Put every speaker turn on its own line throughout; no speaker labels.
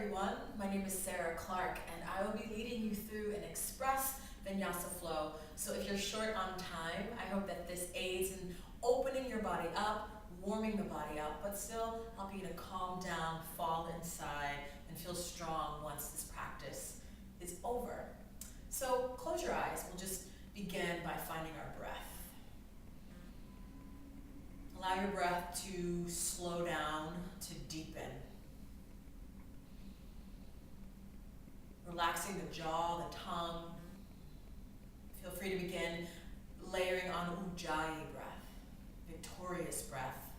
everyone, my name is Sarah Clark and I will be leading you through an express Vinyasa Flow. So if you're short on time, I hope that this aids in opening your body up, warming the body up, but still helping you to calm down, fall inside, and feel strong once this practice is over. So close your eyes, we'll just begin by finding our breath. Allow your breath to slow down, to deepen. Relaxing the jaw, the tongue. Feel free to begin layering on Ujjayi breath, victorious breath.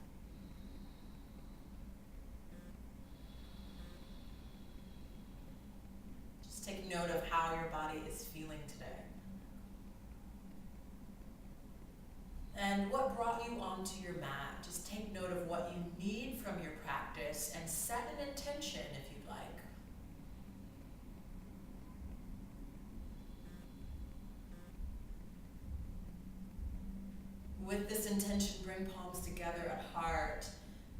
Just take note of how your body is feeling today. And what brought you onto your mat. Just take note of what you need from your practice and set an intention if you'd like. With this intention, bring palms together at heart,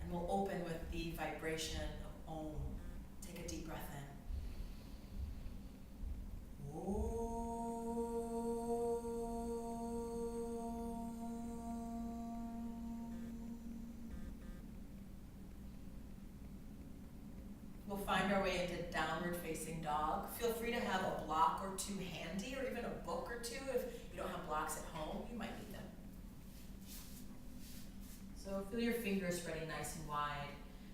and we'll open with the vibration of Om. Take a deep breath in. We'll find our way into downward facing dog. Feel free to have a block or two handy, or even a book or two. If you don't have blocks at home, you might need them. So feel your fingers spreading nice and wide.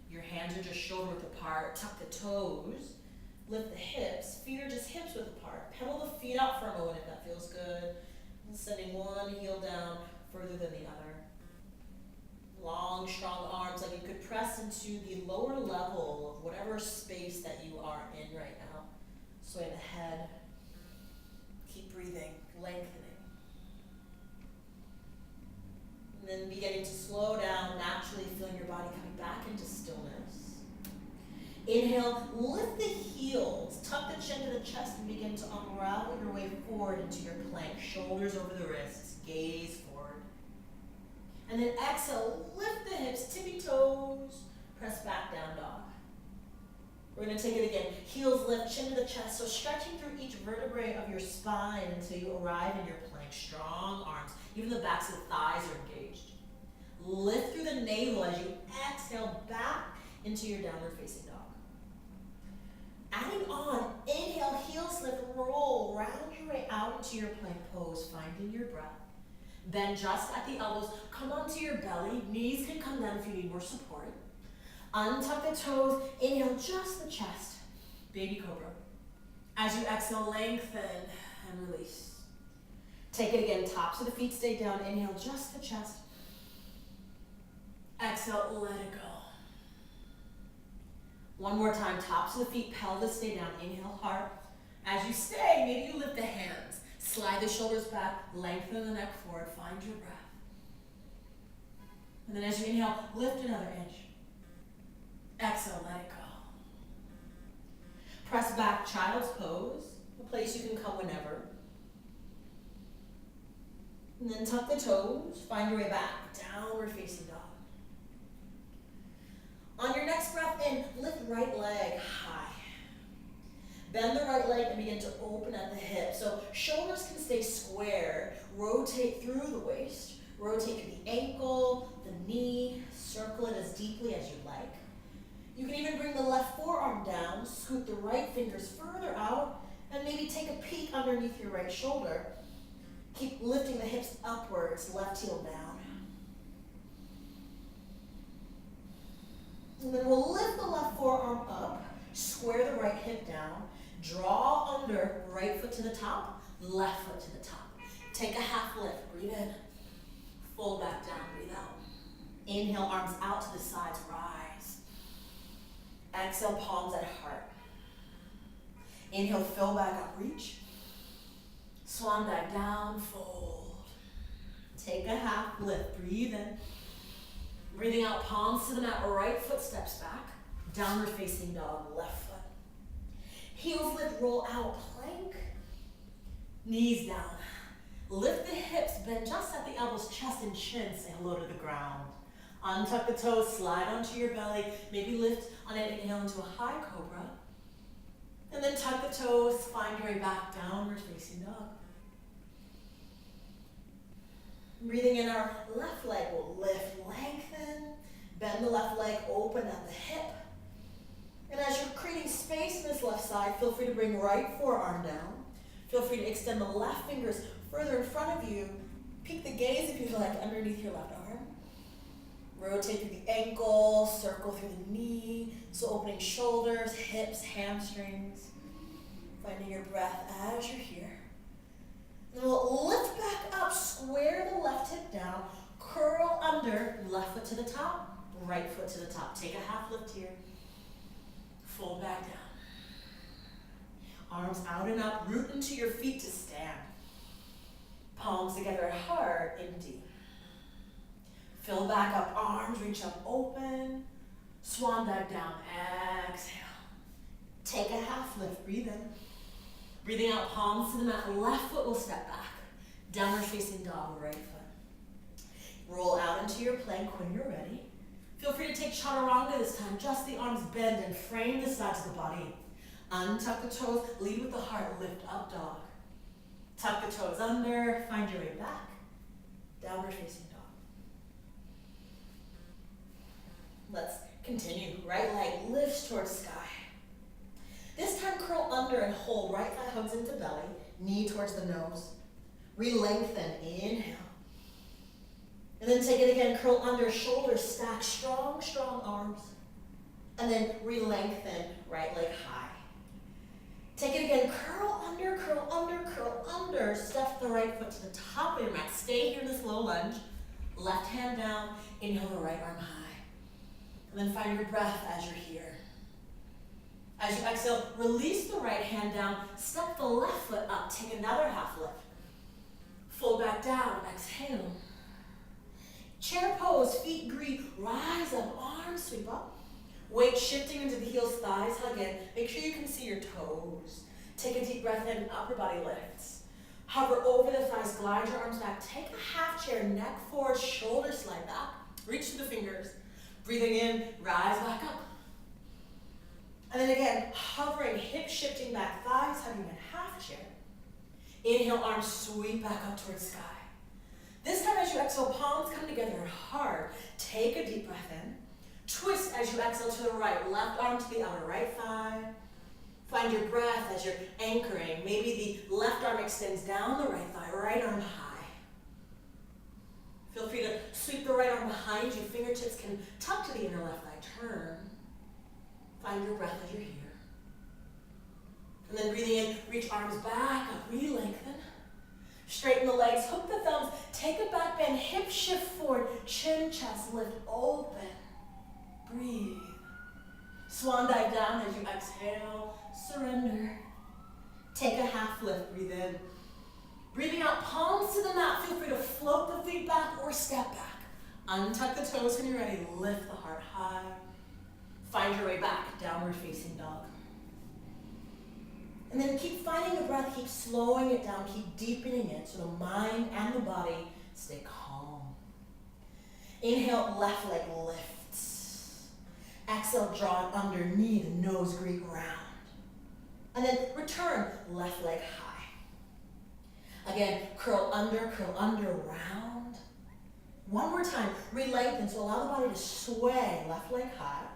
Your hands are just shoulder width apart. Tuck the toes. Lift the hips. Feet are just hips width apart. Pedal the feet out for a moment if that feels good. And sending one heel down further than the other. Long, strong arms, like you could press into the lower level of whatever space that you are in right now. Sway the head. Keep breathing, lengthening. And then beginning to slow down, naturally feeling your body coming back into stillness. Inhale, lift the heels, tuck the chin to the chest and begin to unravel your way forward into your plank. Shoulders over the wrists, gaze forward. And then exhale, lift the hips, tippy toes, press back down dog. We're gonna take it again. Heels lift, chin to the chest, so stretching through each vertebrae of your spine until you arrive in your plank. Strong arms, even the backs of the thighs are engaged. Lift through the navel as you exhale back into your downward facing dog. Adding on, inhale, heels lift, roll, round your way out into your plank pose, finding your breath. Bend just at the elbows, come onto your belly, knees can come down if you need more support. Untuck the toes, inhale just the chest, baby cobra. As you exhale, lengthen and release. Take it again, tops of the feet stay down, inhale just the chest. Exhale, let it go. One more time, tops of the feet, pelvis stay down, inhale, heart. As you stay, maybe you lift the hands, slide the shoulders back, lengthen the neck forward, find your breath. And then as you inhale, lift another inch. Exhale, let it go. Press back, child's pose, a place you can come whenever. And then tuck the toes, find your way back, downward facing dog. On your next breath in, lift right leg high. Bend the right leg and begin to open at the hip. So shoulders can stay square, rotate through the waist, rotate to the ankle, the knee, circle it as deeply as you like. You can even bring the left forearm down, scoot the right fingers further out, and maybe take a peek underneath your right shoulder. Keep lifting the hips upwards, left heel down. And then we'll lift the left forearm up, square the right hip down, draw under, right foot to the top, left foot to the top. Take a half lift, breathe in, fold back down, breathe out. Inhale, arms out to the sides, rise. Exhale, palms at heart. Inhale, fill back up, reach. Swan dive down, fold. Take a half lift, breathe in. Breathing out, palms to the mat, right foot steps back. Downward facing dog, left foot. Heels lift, roll out, plank. Knees down. Lift the hips, bend just at the elbows, chest and chin, say hello to the ground. Untuck the toes, slide onto your belly. Maybe lift on an inhale into a high cobra. And then tuck the toes, find your way back, downward facing dog. Breathing in, our left leg will lift, lengthen, bend the left leg open at the hip. And as you're creating space in this left side, feel free to bring right forearm down. Feel free to extend the left fingers further in front of you. Peek the gaze if you like underneath your left arm. Rotate through the ankle, circle through the knee. So opening shoulders, hips, hamstrings. Finding your breath as you're here. Then we'll lift back up, square the left hip down, curl under, left foot to the top, right foot to the top. Take a half lift here. Fold back down. Arms out and up, root into your feet to stand. Palms together hard and deep. Fill back up, arms reach up, open. Swan dive down, exhale. Take a half lift, breathe in. Breathing out, palms to the mat, left foot will step back. Downward facing dog, right foot. Roll out into your plank when you're ready. Feel free to take chaturanga this time. Just the arms bend and frame the sides of the body. Untuck the toes, lead with the heart, lift up dog. Tuck the toes under, find your way back. Downward facing dog. Let's continue. Right leg lifts towards sky. This time curl under and hold. Right thigh hugs into belly, knee towards the nose. Re-lengthen, inhale. And then take it again, curl under, shoulders stack, strong, strong arms. And then re-lengthen, right leg high. Take it again, curl under, curl under, curl under. Step the right foot to the top of your mat. Stay here in this low lunge. Left hand down, inhale the right arm high. And then find your breath as you're here. As you exhale, release the right hand down, step the left foot up, take another half lift. Fold back down, exhale. Chair pose, feet greet, rise up, arms sweep up. Weight shifting into the heels, thighs hug in. Make sure you can see your toes. Take a deep breath in, upper body lifts. Hover over the thighs, glide your arms back. Take a half chair, neck forward, shoulders slide back. Reach through the fingers. Breathing in, rise back up. And then again, hovering, hip shifting back, thighs hugging in half chair. Inhale, arms sweep back up towards sky. This time as you exhale, palms come together hard. Take a deep breath in. Twist as you exhale to the right, left arm to the outer right thigh. Find your breath as you're anchoring. Maybe the left arm extends down the right thigh, right arm high. Feel free to sweep the right arm behind you. Fingertips can tuck to the inner left thigh, turn. Find your breath as you're here. And then breathing in, reach arms back up, re-lengthen. Straighten the legs, hook the thumbs, take a back bend, hip shift forward, chin, chest, lift, open. Breathe. Swan dive down as you exhale, surrender. Take a half lift, breathe in. Breathing out, palms to the mat, feel free to float the feet back or step back. Untuck the toes when you're ready, lift the heart high. Find your way back, downward facing dog. And then keep finding the breath, keep slowing it down, keep deepening it so the mind and the body stay calm. Inhale, left leg lifts. Exhale, draw it under, knee, the nose greet round. And then return, left leg high. Again, curl under, round. One more time, re-lengthen, so allow the body to sway, left leg high.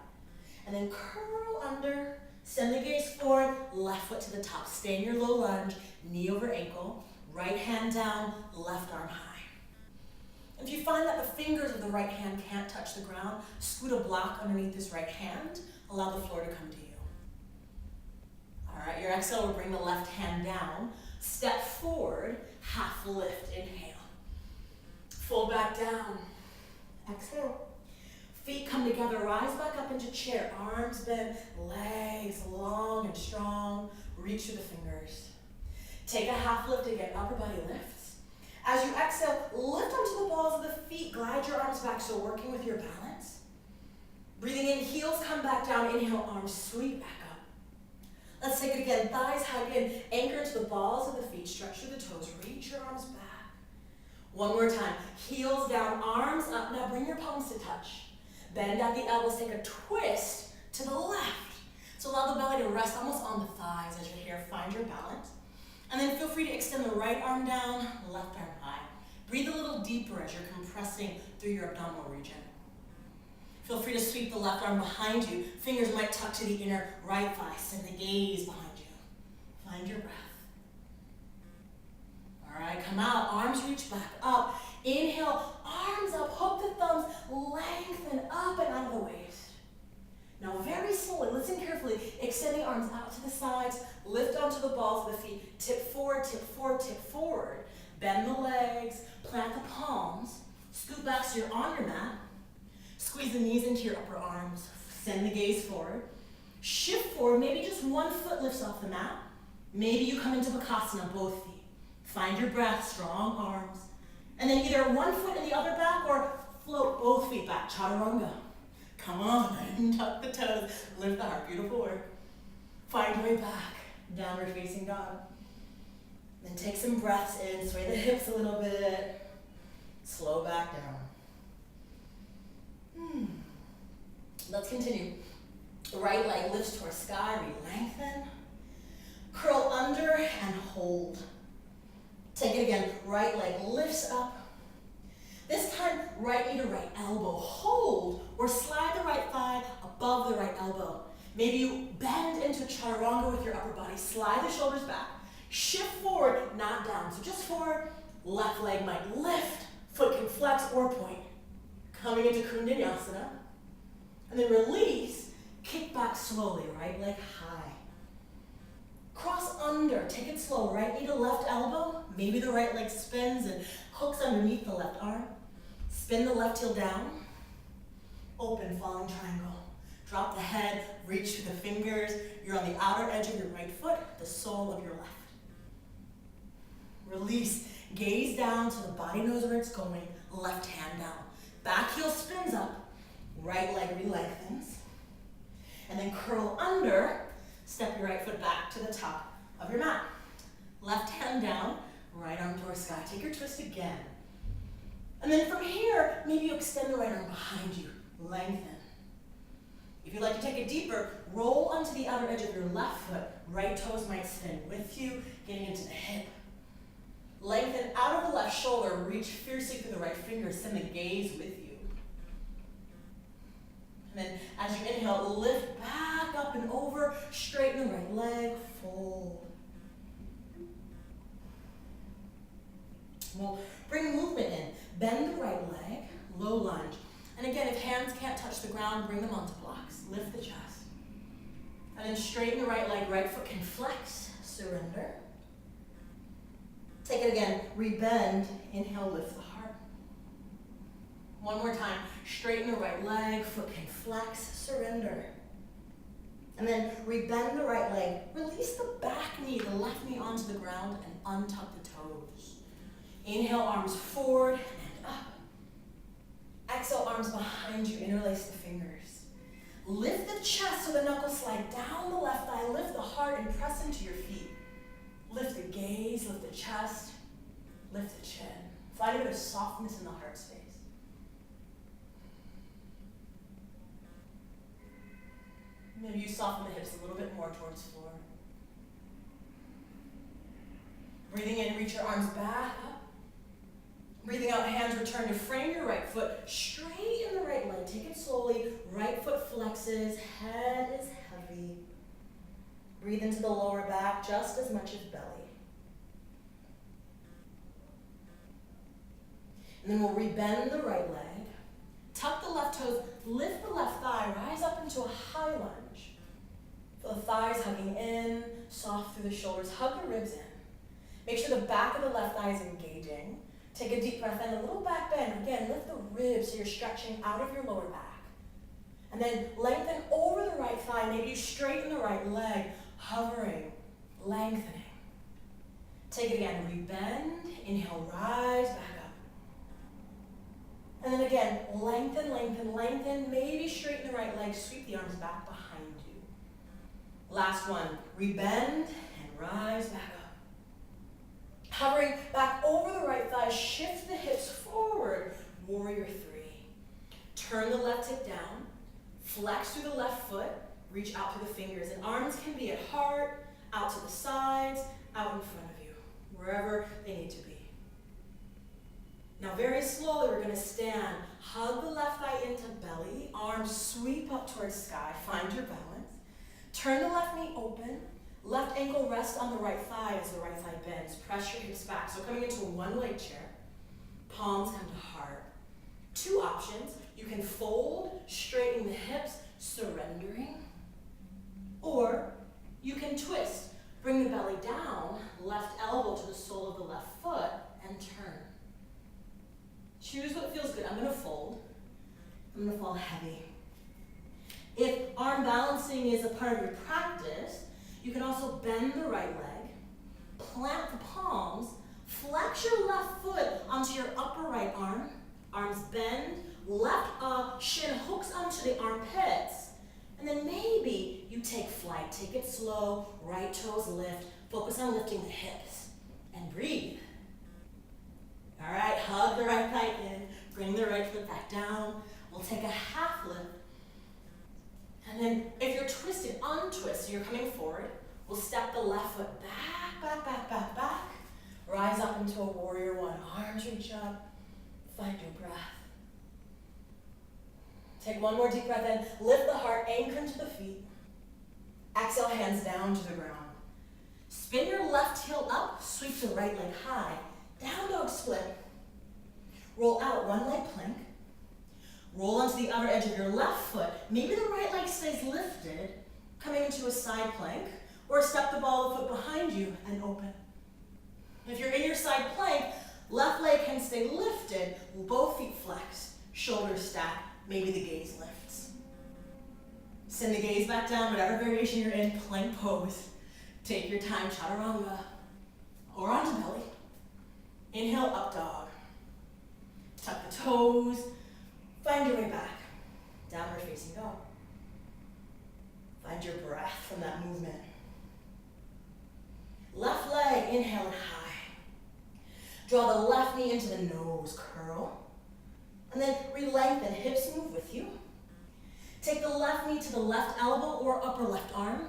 And then curl under, send the gaze forward, left foot to the top. Stay in your low lunge, knee over ankle, right hand down, left arm high. If you find that the fingers of the right hand can't touch the ground, scoot a block underneath this right hand, allow the floor to come to you. All right, your exhale will bring the left hand down, step forward, half lift, inhale. Fold back down, exhale. Feet come together, rise back up into chair, arms bent, legs long and strong, reach through the fingers. Take a half lift again, upper body lifts. As you exhale, lift onto the balls of the feet, glide your arms back, so working with your balance. Breathing in, heels come back down, inhale, arms sweep back up. Let's take it again, thighs hug in, anchor into the balls of the feet, stretch through the toes, reach your arms back. One more time, heels down, arms up, now bring your palms to touch. Bend at the elbows, take a twist to the left. So allow the belly to rest almost on the thighs as you're here. Find your balance. And then feel free to extend the right arm down, left arm high. Breathe a little deeper as you're compressing through your abdominal region. Feel free to sweep the left arm behind you. Fingers might tuck to the inner right thigh. Send the gaze behind you. Find your breath. All right, come out. Arms reach back up. Inhale, arms up. Hook the thumbs. Lengthen up and out of the waist. Now very slowly, listen carefully. Extending arms out to the sides. Lift onto the balls of the feet. Tip forward, tip forward, tip forward. Bend the legs. Plant the palms. Scoot back so you're on your mat. Squeeze the knees into your upper arms. Send the gaze forward. Shift forward. Maybe just one foot lifts off the mat. Maybe you come into Bakasana, both feet. Find your breath, strong arms. And then either one foot in the other back or float both feet back, chaturanga. Come on, tuck the toes, lift the heart, beautiful work. Find your way back, downward facing dog. Then take some breaths in, sway the hips a little bit. Slow back down. Let's continue. Right leg lifts towards sky, re-lengthen. Curl under and hold. Take it again, right leg lifts up. This time, right knee to right elbow. Hold or slide the right thigh above the right elbow. Maybe you bend into chaturanga with your upper body. Slide the shoulders back. Shift forward, not down. So just forward, left leg might lift. Foot can flex or point. Coming into Vinyasa. And then release, kick back slowly, right leg high. Cross under, take it slow, right knee to left elbow. Maybe the right leg spins and hooks underneath the left arm. Spin the left heel down. Open, falling triangle. Drop the head, reach through the fingers. You're on the outer edge of your right foot, the sole of your left. Release, gaze down so the body knows where it's going. Left hand down. Back heel spins up. Right leg re-lengthens. And then curl under. Step your right foot back to the top of your mat. Left hand down, right arm towards sky. Take your twist again. And then from here, maybe you extend the right arm behind you. Lengthen. If you'd like to take it deeper, roll onto the outer edge of your left foot. Right toes might spin with you, getting into the hip. Lengthen out of the left shoulder. Reach fiercely through the right fingers. Send the gaze with you. And then as you inhale, lift back up and over, straighten the right leg, fold. We'll bring movement in. Bend the right leg, low lunge. And again, if hands can't touch the ground, bring them onto blocks. Lift the chest. And then straighten the right leg, right foot can flex, surrender. Take it again, rebend, inhale, lift the heart. One more time, straighten the right leg, foot can flex, surrender. And then rebend the right leg, release the back knee, the left knee onto the ground and untuck the toes. Inhale, arms forward and up. Exhale, arms behind you, interlace the fingers. Lift the chest so the knuckles slide down the left thigh, lift the heart and press into your feet. Lift the gaze, lift the chest, lift the chin. Find a bit of softness in the heart space. Maybe you soften the hips a little bit more towards floor. Breathing in, reach your arms back up. Breathing out, hands return to frame your right foot. Straighten the right leg. Take it slowly. Right foot flexes. Head is heavy. Breathe into the lower back just as much as belly. And then we'll rebend the right leg. Tuck the left toes. Lift the left thigh. Rise up into a high lunge. Feel the thighs hugging in. Soft through the shoulders. Hug the ribs in. Make sure the back of the left thigh is engaging. Take a deep breath in, a little back bend. Again, lift the ribs so you're stretching out of your lower back. And then lengthen over the right thigh. Maybe you straighten the right leg, hovering, lengthening. Take it again, rebend, inhale, rise back up. And then again, lengthen, lengthen, lengthen. Maybe straighten the right leg, sweep the arms back behind you. Last one, rebend and rise back up. Hovering back over the right thigh, shift the hips forward, warrior three. Turn the left hip down, flex through the left foot, reach out through the fingers. And arms can be at heart, out to the sides, out in front of you, wherever they need to be. Now very slowly we're going to stand. Hug the left thigh into belly. Arms sweep up towards sky. Find your balance. Turn the left knee open. Left ankle rests on the right thigh as the right thigh bends. Press your hips back. So coming into a one-leg chair. Palms come to heart. Two options. You can fold, straighten the hips, surrendering. Or you can twist. Bring the belly down, left elbow to the sole of the left foot, and turn. Choose what feels good. I'm going to fold. I'm going to fall heavy. If arm balancing is a part of your practice, you can also bend the right leg, plant the palms, flex your left foot onto your upper right arm, arms bend, left shin hooks onto the armpits, and then maybe you take flight. Take it slow, right toes lift, focus on lifting the hips, and breathe. All right, hug the right thigh in, bring the right foot back down. We'll take a half lift. And then if you're twisted, untwist, so you're coming forward, we'll step the left foot back, back, back, back, back. Rise up into a warrior one. Arms reach up. Find your breath. Take one more deep breath in. Lift the heart, anchor into the feet. Exhale, hands down to the ground. Spin your left heel up, sweep the right leg high. Down dog split. Roll out, one leg plank. Roll onto the outer edge of your left foot. Maybe the right leg stays lifted, coming into a side plank, or step the ball of the foot behind you and open. If you're in your side plank, left leg can stay lifted, both feet flexed, shoulders stacked, maybe the gaze lifts. Send the gaze back down, whatever variation you're in, plank pose. Take your time, chaturanga, or onto belly. Inhale, up dog. Tuck the toes. Find your way back. Downward facing dog. Find your breath from that movement. Left leg, inhale and high. Draw the left knee into the nose, curl. And then re-lengthen, hips move with you. Take the left knee to the left elbow or upper left arm.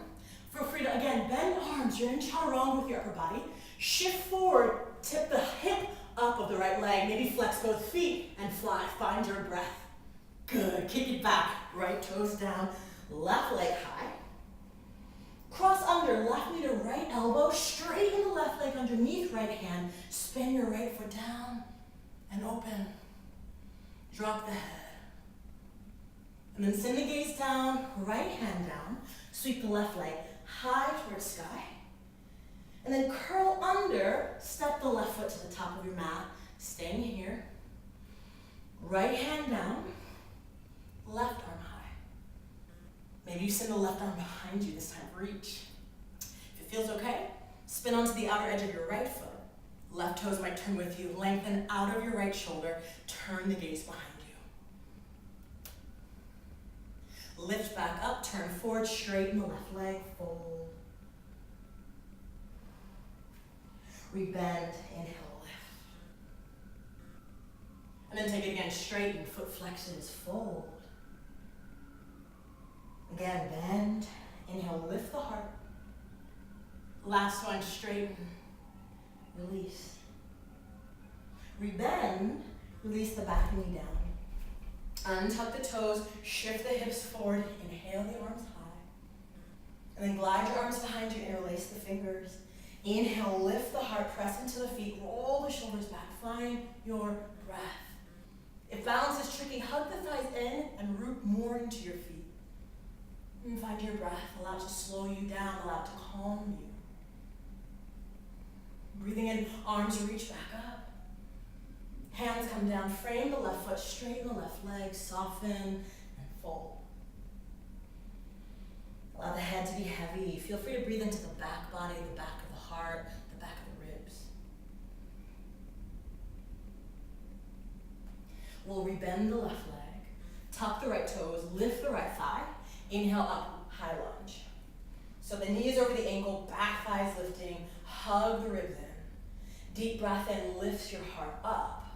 Feel free to, again, bend arms. You're in chaturanga with your upper body. Shift forward, tip the hip up of the right leg. Maybe flex both feet and fly. Find your breath. Good. Kick it back. Right toes down. Left leg high. Cross under. Left knee to right elbow. Straighten the left leg underneath right hand. Spin your right foot down and open. Drop the head. And then send the gaze down. Right hand down. Sweep the left leg high towards sky. And then curl under. Step the left foot to the top of your mat. Staying here. Right hand down. Left arm high. Maybe you send the left arm behind you this time. Reach. If it feels okay, spin onto the outer edge of your right foot. Left toes might turn with you. Lengthen out of your right shoulder. Turn the gaze behind you. Lift back up. Turn forward. Straighten the left leg. Fold. Rebend. Inhale, lift. And then take it again. Straighten. Foot flexes. Fold. Again, bend. Inhale, lift the heart. Last one, straighten. Release. Rebend. Release the back knee down. Untuck the toes. Shift the hips forward. Inhale the arms high. And then glide your arms behind you. Interlace the fingers. Inhale, lift the heart. Press into the feet. Roll the shoulders back. Find your breath. If balance is tricky, hug the thighs in and root more into your feet. And find your breath. Allow it to slow you down. Allow it to calm you. Breathing in, arms reach back up. Hands come down. Frame the left foot. Straighten the left leg. Soften and fold. Allow the head to be heavy. Feel free to breathe into the back body, the back of the heart, the back of the ribs. We'll rebend the left leg. Tuck the right toes. Lift the right thigh. Inhale up, high lunge. So the knees over the ankle, back thighs lifting, hug the ribs in. Deep breath in, lifts your heart up.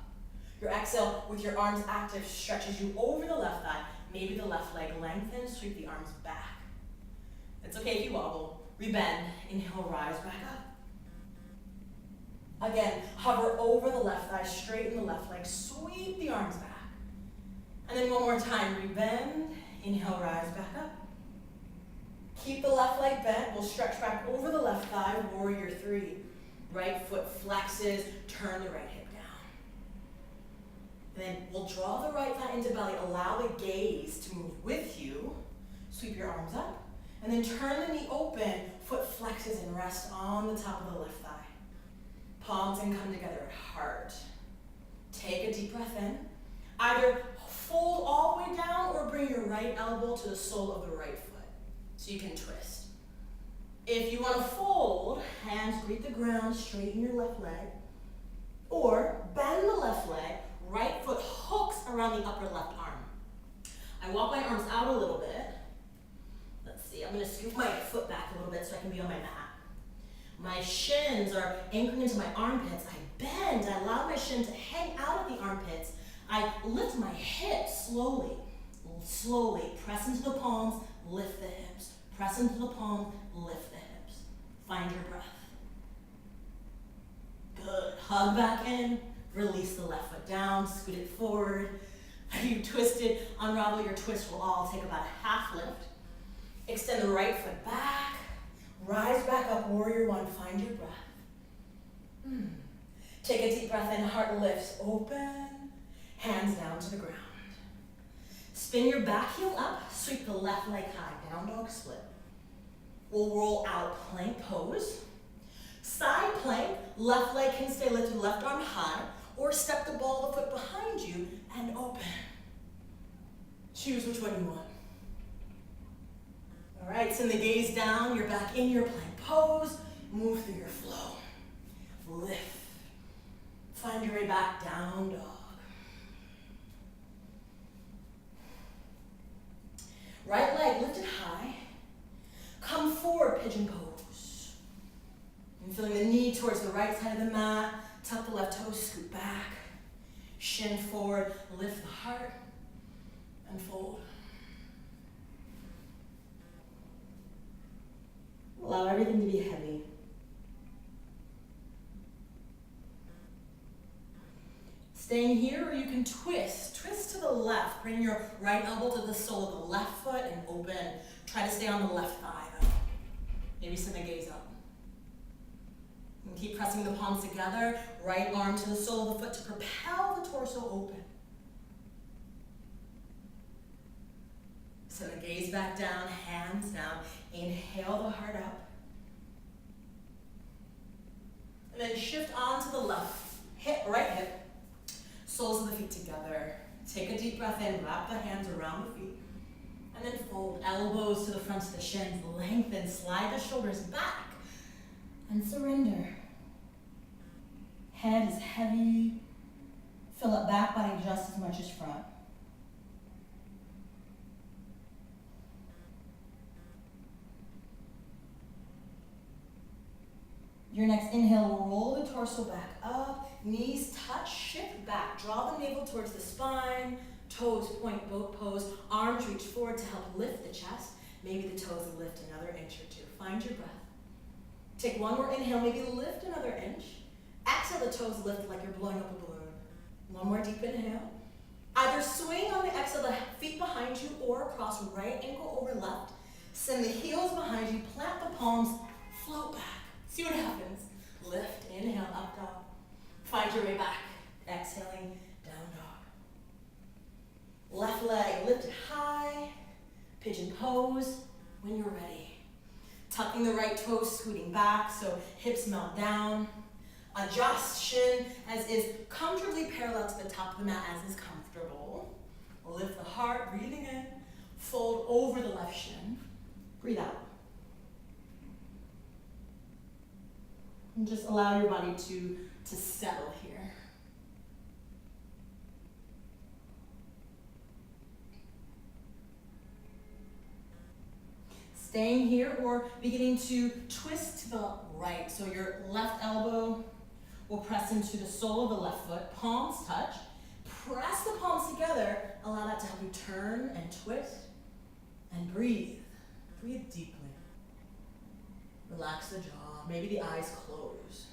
Your exhale with your arms active stretches you over the left thigh. Maybe the left leg lengthens, sweep the arms back. It's okay if you wobble. Rebend. Inhale, rise back up. Again, hover over the left thigh, straighten the left leg, sweep the arms back. And then one more time, rebend. Inhale, rise back up. Keep the left leg bent. We'll stretch back over the left thigh, warrior three. Right foot flexes, turn the right hip down. And then we'll draw the right thigh into belly, allow the gaze to move with you. Sweep your arms up. And then turn the knee open, foot flexes and rest on the top of the left thigh. Palms can come together at heart. Take a deep breath in. Either fold all the way down or bring your right elbow to the sole of the right foot so you can twist. If you want to fold, hands greet the ground, straighten your left leg. Or bend the left leg, right foot hooks around the upper left arm. I walk my arms out a little bit. Let's see, I'm going to scoop my foot back a little bit so I can be on my mat. My shins are anchoring into my armpits. I bend, I allow my shin to hang out of the armpits. I lift my hips slowly, slowly. Press into the palms, lift the hips. Press into the palms, lift the hips. Find your breath. Good. Hug back in. Release the left foot down. Scoot it forward. You twisted. Unravel your twist. We'll all take about a half lift. Extend the right foot back. Rise back up. Warrior one. Find your breath. Take a deep breath in. Heart lifts. Open. Hands down to the ground. Spin your back heel up. Sweep the left leg high. Down dog split. We'll roll out plank pose. Side plank, left leg can stay lifted, left arm high, or step the ball of the foot behind you and open. Choose which one you want. All right, send the gaze down, you're back in your plank pose. Move through your flow. Lift. Find your way back, down dog. Right leg lifted high. Come forward, pigeon pose. And feeling the knee towards the right side of the mat. Tuck the left toe, scoot back. Shin forward, lift the heart, and fold. Allow everything to be heavy. Staying here, or you can twist. Twist to the left. Bring your right elbow to the sole of the left foot and open. Try to stay on the left thigh though. Maybe send the gaze up. And keep pressing the palms together. Right arm to the sole of the foot to propel the torso open. Send the gaze back down, hands down. Inhale the heart up. And then shift onto the left hip, right hip. Soles of the feet together. Take a deep breath in, wrap the hands around the feet. And then fold elbows to the fronts of the shins. Lengthen, slide the shoulders back. And surrender. Head is heavy. Fill up back body just as much as front. Your next inhale will roll the torso back up, knees touch, shift back, draw the navel towards the spine, toes point, boat pose, arms reach forward to help lift the chest. Maybe the toes lift another inch or two. Find your breath. Take one more inhale, maybe lift another inch. Exhale, the toes lift like you're blowing up a balloon. One more deep inhale. Either swing on the exhale, the feet behind you, or cross right ankle over left. Send the heels behind you, plant the palms, float back. See what happens. Lift, inhale, up dog. Find your way back. Exhaling, down dog. Left leg lifted high. Pigeon pose when you're ready. Tucking the right toes, scooting back so hips melt down. Adjust shin as is comfortably parallel to the top of the mat as is comfortable. Lift the heart, breathing in. Fold over the left shin. Breathe out. And just allow your body to settle here. Staying here or beginning to twist to the right. So your left elbow will press into the sole of the left foot. Palms touch. Press the palms together. Allow that to help you turn and twist and breathe. Breathe deeply. Relax the jaw, maybe the eyes close.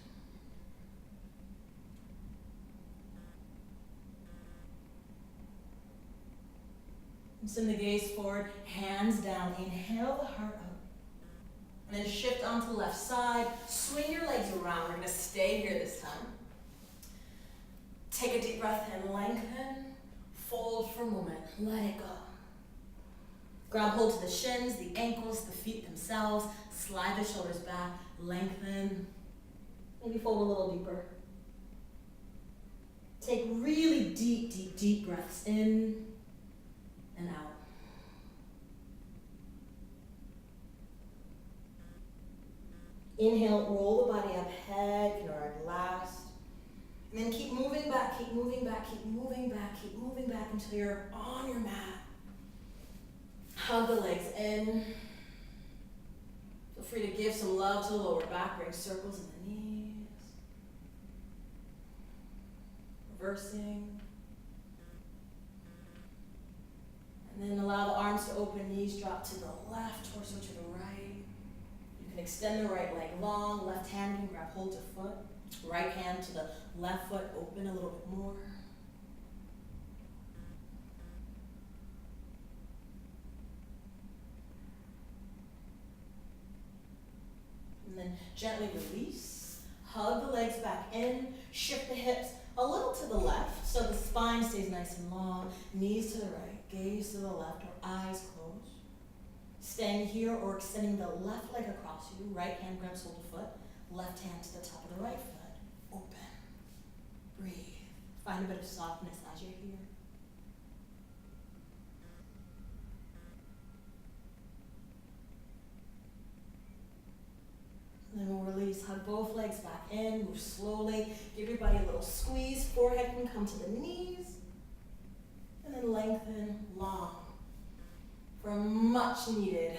And send the gaze forward, hands down. Inhale the heart up. And then shift onto the left side. Swing your legs around. We're going to stay here this time. Take a deep breath and lengthen. Fold for a moment. Let it go. Grab hold to the shins, the ankles, the feet themselves. Slide the shoulders back. Lengthen. Maybe fold a little deeper. Take really deep, deep, deep breaths in and out. Inhale, roll the body up, head, your last. And then keep moving back, keep moving back, keep moving back, keep moving back until you're on your mat. Hug the legs in. Feel free to give some love to the lower back, bring circles in the knees. Reversing. And then allow the arms to open, knees drop to the left, torso to the right. You can extend the right leg long, left hand can grab hold to foot. Right hand to the left foot, open a little bit more. And then gently release. Hug the legs back in, shift the hips a little to the left so the spine stays nice and long. Knees to the right, gaze to the left or eyes closed. Staying here or extending the left leg across you. Right hand grabs hold of foot, left hand to the top of the right foot. Open. Breathe. Find a bit of softness as you're here. And then we'll release, hug both legs back in, move slowly. Give your body a little squeeze. Forehead can come to the knees. And then lengthen long for a much needed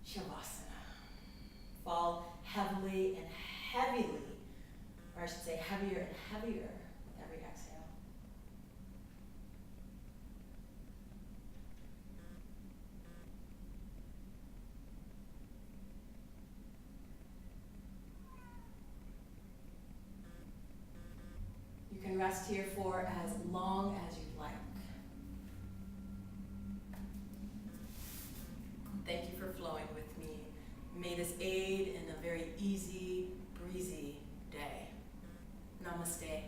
Shavasana. Fall heavily and heavily, or I should say heavier and heavier with every exhale. You can rest here for as long as you'd like. Thank you for flowing with me. May this aid in a very easy, breezy day. Namaste.